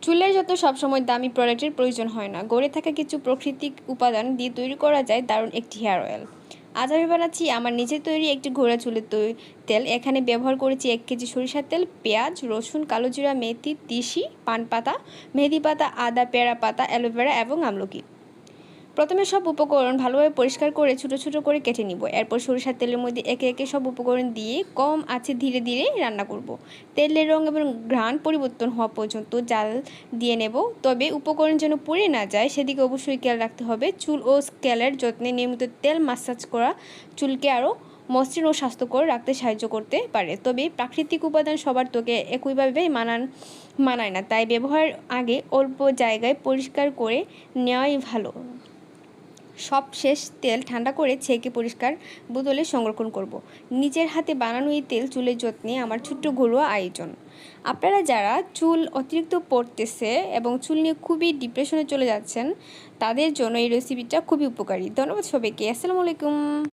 চুলের যত্ন সবসময় দামি প্রোডাক্টের প্রয়োজন হয় না, গড়ে থাকা কিছু প্রাকৃতিক উপাদান দিয়ে তৈরি করা যায় দারুণ একটি হেয়ার অয়েল। আজ আমি বানাচ্ছি আমার নিজের তৈরি একটি ঘোড়া চুলের তেল। এখানে ব্যবহার করেছি 1 কেজি সরিষার তেল, পেঁয়াজ, রসুন, কালো জিরা, মেথি, তিসি, পান পাতা, মেহেদি পাতা, আদা, পেঁড়া পাতা, অ্যালোভেরা এবং আমলকি। প্রথমে সব উপকরণ ভালোভাবে পরিষ্কার করে ছোটো ছোটো করে কেটে নিব। এরপর সরিষার তেলের মধ্যে একে একে সব উপকরণ দিয়ে কম আঁচে ধীরে ধীরে রান্না করব। তেলের রং এবং ঘ্রাণ পরিবর্তন হওয়া পর্যন্ত জাল দিয়ে নেব। তবে উপকরণ যেন পুড়ে না যায় সেদিকে অবশ্যই খেয়াল রাখতে হবে। চুল ও স্ক্যাল্পের যত্নে নিয়মিত তেল মাসাজ করা চুলকে আরও মসৃণ ও স্বাস্থ্যকর রাখতে সাহায্য করতে পারে। তবে প্রাকৃতিক উপাদান সবার ত্বকে একইভাবে মানায় না, তাই ব্যবহার আগে অল্প জায়গায় পরিষ্কার করে নেওয়াই ভালো। সব শেষ তেল ঠান্ডা করে ছেঁকে পরিষ্কার বোতলে সংরক্ষণ করব। নিজের হাতে বানানো এই তেল চুলের যত্নে আমার ছোট্ট ঘরোয়া আয়োজন। আপনারা যারা চুল অতিরিক্ত পড়তেছে এবং চুল নিয়ে খুবই ডিপ্রেশনে চলে যাচ্ছেন, তাদের জন্য এই রেসিপিটা খুবই উপকারী। ধন্যবাদ সবাইকে। আসসালামু আলাইকুম।